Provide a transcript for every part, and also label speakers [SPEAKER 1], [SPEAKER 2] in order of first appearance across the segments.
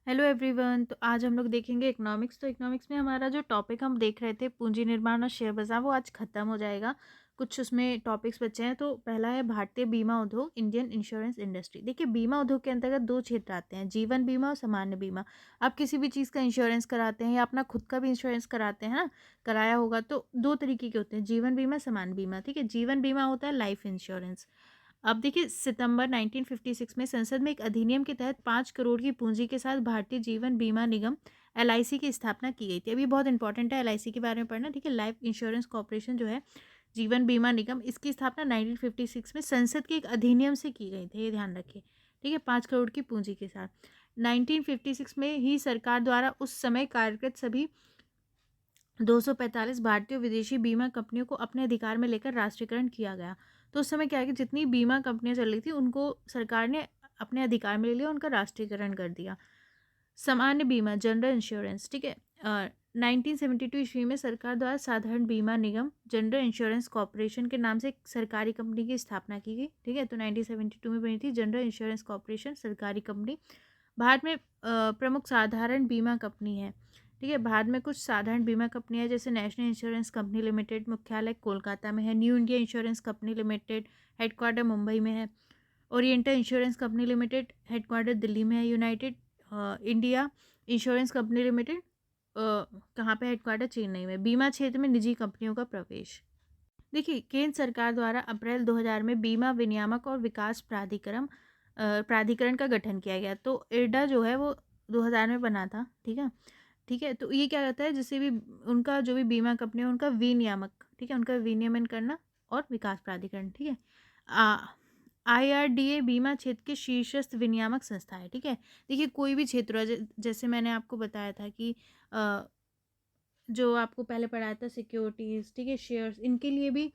[SPEAKER 1] Hello everyone. तो आज हम लोग देखेंगे इकोनॉमिक्स। तो इकोनॉमिक्स में हमारा जो टॉपिक हम देख रहे थे पूंजी निर्माण और शेयर बाजार, वो आज खत्म हो जाएगा। कुछ उसमें टॉपिक्स बचे हैं। तो पहला है भारतीय बीमा उद्योग, इंडियन इंश्योरेंस इंडस्ट्री। देखिए, बीमा उद्योग के अंतर्गत दो क्षेत्र आते हैं, जीवन बीमा और सामान्य बीमा। आप किसी भी चीज़ का इंश्योरेंस कराते हैं या अपना खुद का भी इंश्योरेंस कराते हैं ना, कराया होगा, तो दो तरीके के होते हैं, जीवन बीमा, सामान्य बीमा। ठीक है, जीवन बीमा होता है लाइफ इंश्योरेंस। अब देखिए, सितंबर 1956 में संसद में एक अधिनियम के तहत 5 करोड़ की पूंजी के साथ भारतीय जीवन बीमा निगम एलआईसी की स्थापना की गई थी। अभी बहुत इंपॉर्टेंट है एलआईसी के बारे में पढ़ना। ठीक है, लाइफ इंश्योरेंस कॉर्पोरेशन जो है, जीवन बीमा निगम, इसकी स्थापना 1956 में संसद के एक अधिनियम से की गई थी, ये ध्यान रखिए। ठीक है, 5 करोड़ की पूंजी के साथ 1956 में ही सरकार द्वारा उस समय कार्यरत सभी 245 भारतीय और विदेशी बीमा कंपनियों को अपने अधिकार में लेकर राष्ट्रीयकरण किया गया। तो उस समय क्या है कि जितनी बीमा कंपनियां चल रही थी उनको सरकार ने अपने अधिकार में ले लिया, उनका राष्ट्रीयकरण कर दिया। सामान्य बीमा, जनरल इंश्योरेंस। ठीक है, 1972 ईस्वी में सरकार द्वारा साधारण बीमा निगम जनरल इंश्योरेंस कॉरपोरेशन के नाम से एक सरकारी कंपनी की स्थापना की गई। ठीक है, तो 1972 में बनी थी जनरल इंश्योरेंस कॉरपोरेशन, सरकारी कंपनी। भारत में प्रमुख साधारण बीमा कंपनी है। ठीक है, भारत में कुछ साधारण बीमा कंपनियां जैसे नेशनल इंश्योरेंस कंपनी लिमिटेड, मुख्यालय कोलकाता में है। New India insurance company limited, headquarter Mumbai में है। Oriental insurance company limited, headquarter Delhi में है। United India insurance company limited कहाँ पे, हेडक्वार्टर चेन्नई में। बीमा क्षेत्र में निजी कंपनियों का प्रवेश। देखिए, केंद्र सरकार द्वारा अप्रैल 2000 में बीमा विनियामक और विकास प्राधिकरण का गठन किया गया। तो इरडा जो है वो 2000 में बना था। ठीक है, ठीक है। तो ये क्या कहता है, जिससे भी उनका जो भी बीमा कंपनी है उनका विनियामक, ठीक है, उनका विनियमन करना, और विकास प्राधिकरण। ठीक है, आईआरडीए बीमा क्षेत्र के शीर्षस्थ विनियामक संस्था है। ठीक है, देखिए कोई भी क्षेत्र है, जैसे मैंने आपको बताया था कि जो आपको पहले पढ़ाया था सिक्योरिटीज, ठीक है, शेयर्स, इनके लिए भी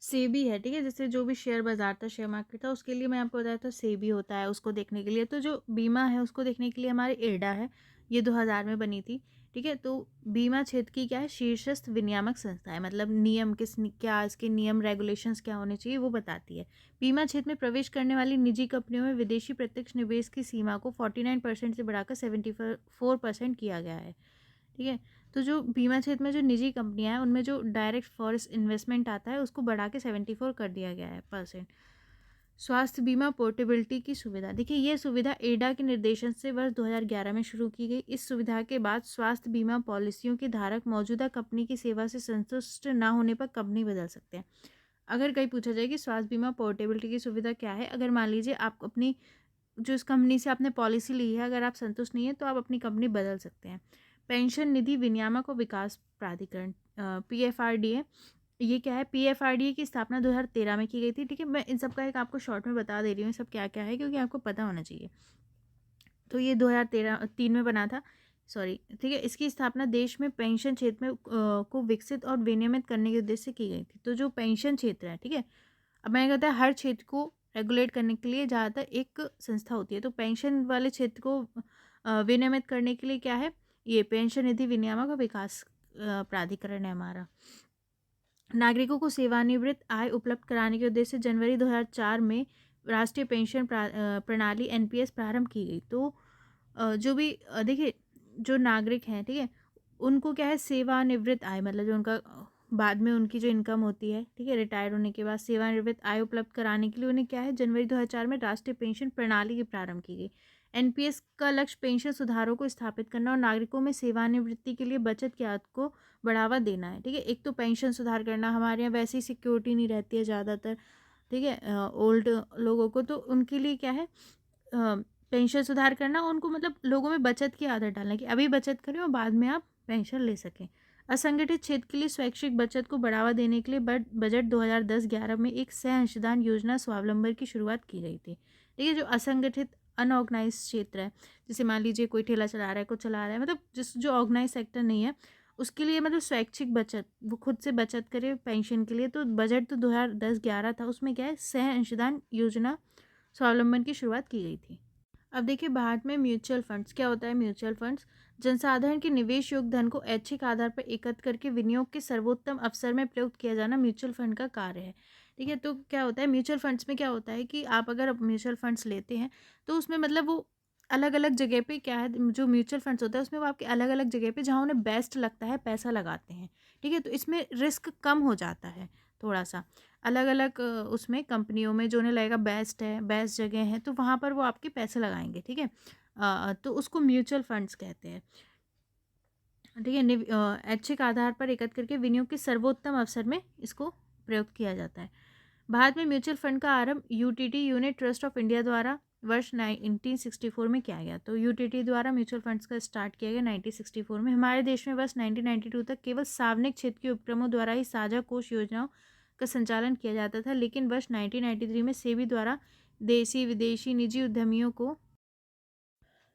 [SPEAKER 1] सेबी है। ठीक है, जैसे जो भी शेयर बाजार था, शेयर मार्केट था, उसके लिए मैं आपको बताया था सेबी होता है, उसको देखने के लिए। तो जो बीमा है उसको देखने के लिए हमारे इरडा है, ये 2000 में बनी थी। ठीक है, तो बीमा क्षेत्र की क्या है, शीर्षस्थ विनियामक संस्था है, मतलब नियम क्या, इसके नियम रेगुलेशंस क्या होने चाहिए वो बताती है। बीमा क्षेत्र में प्रवेश करने वाली निजी कंपनियों में विदेशी प्रत्यक्ष निवेश की सीमा को 49% से बढ़ाकर 74% किया गया है। ठीक है, तो जो बीमा क्षेत्र में जो निजी कंपनियां हैं उनमें जो डायरेक्ट फॉरेस्ट इन्वेस्टमेंट आता है उसको बढ़ा के 74 कर दिया गया है परसेंट। स्वास्थ्य बीमा पोर्टेबिलिटी की सुविधा। देखिए, ये सुविधा एडा के निर्देशन से वर्ष 2011 में शुरू की गई। इस सुविधा के बाद स्वास्थ्य बीमा पॉलिसियों के धारक मौजूदा कंपनी की सेवा से संतुष्ट न होने पर कंपनी बदल सकते हैं। अगर कहीं पूछा जाए कि स्वास्थ्य बीमा पोर्टेबिलिटी की सुविधा क्या है, अगर मान लीजिए आप अपनी जो इस कंपनी से आपने पॉलिसी ली है, अगर आप संतुष्ट नहीं है तो आप अपनी कंपनी बदल सकते हैं। पेंशन निधि विनियामक और विकास प्राधिकरण, पीएफआरडीए, ये क्या है, पीएफआरडीए की स्थापना 2013 में की गई थी। ठीक है, मैं इन सब का एक आपको शॉर्ट में बता दे रही हूँ सब क्या क्या है, क्योंकि आपको पता होना चाहिए। तो ये 2003 में बना था, सॉरी। ठीक है, इसकी स्थापना देश में पेंशन क्षेत्र में को विकसित और विनियमित करने के उद्देश्य से की गई थी। तो जो पेंशन क्षेत्र है, ठीक है, अब मैंने कहता है हर क्षेत्र को रेगुलेट करने के लिए ज़्यादातर एक संस्था होती है। तो पेंशन वाले क्षेत्र को विनियमित करने के लिए क्या है, ये पेंशन निधि विनियामक और विकास प्राधिकरण है हमारा। नागरिकों को सेवानिवृत्त आय उपलब्ध कराने के उद्देश्य से जनवरी 2004 में राष्ट्रीय पेंशन प्रणाली एनपीएस प्रारंभ की गई। तो जो भी देखिए, जो नागरिक हैं, ठीक है, उनको क्या है, सेवानिवृत्त आय, मतलब जो उनका बाद में उनकी जो इनकम होती है, ठीक है, रिटायर होने के बाद सेवानिवृत्त आय उपलब्ध कराने के लिए उन्हें क्या है, जनवरी 2004 में राष्ट्रीय पेंशन प्रणाली की प्रारंभ की गई। एनपीएस का लक्ष्य पेंशन सुधारों को स्थापित करना और नागरिकों में सेवानिवृत्ति के लिए बचत की आदत को बढ़ावा देना है। ठीक है, एक तो पेंशन सुधार करना, हमारे यहाँ वैसे ही सिक्योरिटी नहीं रहती है ज़्यादातर, ठीक है, ओल्ड लोगों को, तो उनके लिए क्या है, पेंशन सुधार करना, उनको मतलब लोगों में बचत की आदत डालना कि अभी बचत करें और बाद में आप पेंशन ले सकें। असंगठित क्षेत्र के लिए स्वैच्छिक बचत को बढ़ावा देने के लिए बजट 2010-11 में एक सह अंशदान योजना स्वावलंबन की शुरुआत की गई थी। ठीक है, जो असंगठित अनऑर्गेनाइज क्षेत्र है, जैसे मान लीजिए कोई ठेला चला रहा है, कुछ चला रहा है, मतलब जिस जो ऑर्गेनाइज सेक्टर नहीं है, उसके लिए मतलब स्वैच्छिक बचत, वो खुद से बचत करे पेंशन के लिए। तो बजट तो 2010-11 था, उसमें क्या है, सह अंशदान योजना स्वावलंबन की शुरुआत की गई थी। अब देखिए, भारत में म्यूचुअल फंड्स क्या होता है। म्यूचुअल फंड्स जनसाधारण के निवेश योग्य धन को ऐच्छिक आधार पर एकत्र करके विनियोग के सर्वोत्तम अवसर में प्रयुक्त किया जाना म्यूचुअल फंड का कार्य है। ठीक है, तो क्या होता है म्यूचुअल फंड्स में, क्या होता है कि आप अगर म्यूचुअल फंड्स लेते हैं तो उसमें मतलब वो अलग अलग जगह पे क्या है, जो म्यूचुअल फंड्स होता है उसमें वो आपके अलग अलग जगह पे जहाँ उन्हें बेस्ट लगता है पैसा लगाते हैं, ठीक है। तो इसमें रिस्क कम हो जाता है थोड़ा सा, अलग अलग उसमें कंपनियों में जो उन्हें लगेगा बेस्ट है, बेस्ट जगह है, तो वहाँ पर वो आपके पैसे लगाएंगे, ठीक है। तो उसको म्यूचुअल फंड्स कहते हैं, ठीक है। ऐच्छिक आधार पर एकत्र करके विनियोग के सर्वोत्तम अवसर में इसको प्रयुक्त किया जाता है। भारत में म्यूचुअल फंड का आरंभ UTT unit trust of India द्वारा वर्ष 1964 में किया गया। तो यूटीटी द्वारा म्यूचुअल फंड्स का स्टार्ट किया गया 1964 में। हमारे देश में वर्ष 1992 तक केवल सार्वजनिक क्षेत्र के उपक्रमों द्वारा ही साझा कोष योजनाओं का संचालन किया जाता था, लेकिन वर्ष 1993 में सेबी द्वारा देशी विदेशी निजी उद्यमियों को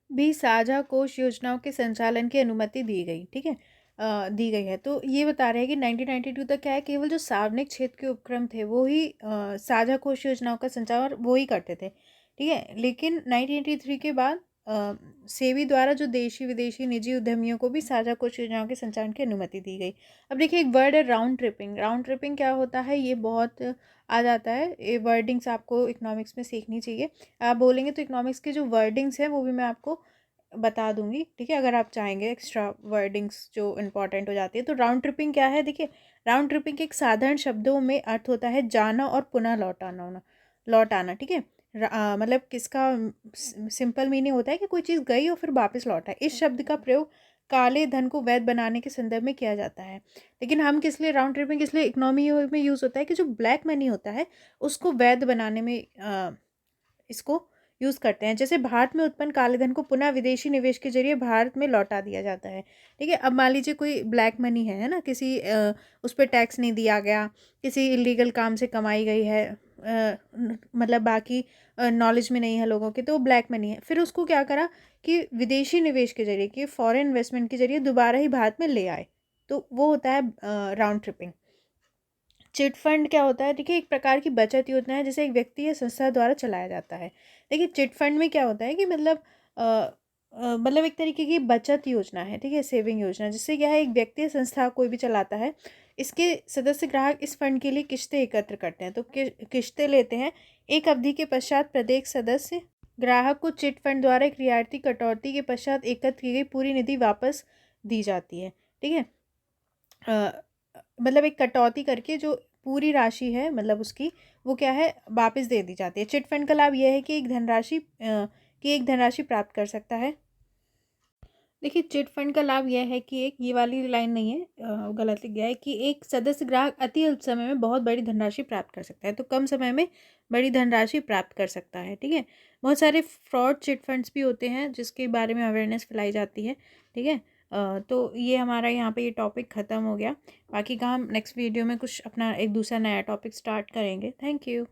[SPEAKER 1] भी साझा कोष योजनाओं के संचालन की अनुमति दी गई, ठीक है। दी गई है। तो ये बता रहे हैं कि 1992 तक क्या है, केवल जो सार्वजनिक क्षेत्र के उपक्रम थे वो ही साझा कोष योजनाओं का संचालन वो ही करते थे, ठीक है। लेकिन 1983 के बाद सेबी द्वारा जो देशी विदेशी निजी उद्यमियों को भी साझा कोष योजनाओं के संचालन की अनुमति दी गई। अब देखिए एक वर्ड है राउंड ट्रिपिंग। राउंड ट्रिपिंग क्या होता है, ये बहुत आ जाता है, ये वर्डिंग्स आपको इकोनॉमिक्स में सीखनी चाहिए। आप बोलेंगे तो इकोनॉमिक्स के जो वर्डिंग्स हैं वो भी मैं आपको बता दूंगी, ठीक है, अगर आप चाहेंगे एक्स्ट्रा वर्डिंग्स जो इंपॉर्टेंट हो जाती है। तो राउंड ट्रिपिंग क्या है, देखिए राउंड ट्रिपिंग के एक साधारण शब्दों में अर्थ होता है जाना और पुनः लौट आना, ठीक है। मतलब किसका सिंपल मीनिंग होता है कि कोई चीज़ गई और फिर वापस लौटा है। इस शब्द का प्रयोग काले धन को वैध बनाने के संदर्भ में किया जाता है। लेकिन हम किस लिए राउंड ट्रिपिंग किस लिए इकोनॉमी में यूज़ होता है कि जो ब्लैक मनी होता है उसको वैध बनाने में इसको यूज़ करते हैं। जैसे भारत में उत्पन्न काले धन को पुनः विदेशी निवेश के जरिए भारत में लौटा दिया जाता है, ठीक है। अब मान लीजिए कोई ब्लैक मनी है ना, किसी उस पर टैक्स नहीं दिया गया, किसी इलीगल काम से कमाई गई है, मतलब बाकी नॉलेज में नहीं है लोगों के, तो वो ब्लैक मनी है। फिर उसको क्या करा कि विदेशी निवेश के जरिए, कि फॉरेन इन्वेस्टमेंट के जरिए दोबारा ही भारत में ले आए, तो वो होता है राउंड ट्रिपिंग। चिट फंड क्या होता है, देखिए एक प्रकार की बचत योजना है जिसे एक व्यक्ति या संस्था द्वारा चलाया जाता है। देखिए चिट फंड में क्या होता है कि मतलब मतलब एक तरीके की बचत योजना है, ठीक है, सेविंग योजना, जिससे क्या है एक व्यक्ति या संस्था कोई भी चलाता है। इसके सदस्य ग्राहक इस फंड के लिए किस्तें एकत्र करते हैं, तो किस्तें लेते हैं। एक अवधि के पश्चात प्रत्येक सदस्य ग्राहक को चिट फंड द्वारा एक रियायती कटौती के पश्चात एकत्र की गई पूरी निधि वापस दी जाती है, ठीक है। मतलब एक कटौती करके जो पूरी राशि है मतलब उसकी, वो क्या है, वापस दे दी जाती है। चिट फंड का लाभ यह है कि एक धनराशि प्राप्त कर सकता है। देखिए चिट फंड का लाभ यह है कि एक, ये वाली लाइन नहीं है, गलत लिख गया है, कि एक सदस्य ग्राहक अति अल्प समय में बहुत बड़ी धनराशि प्राप्त कर सकता है, तो कम समय में बड़ी धनराशि प्राप्त कर सकता है, ठीक है। बहुत सारे फ्रॉड चिट फंड्स भी होते हैं जिसके बारे में अवेयरनेस फैलाई जाती है, ठीक है। तो ये हमारा यहाँ पे ये टॉपिक ख़त्म हो गया। बाकी का हम नेक्स्ट वीडियो में कुछ अपना एक दूसरा नया टॉपिक स्टार्ट करेंगे। Thank you.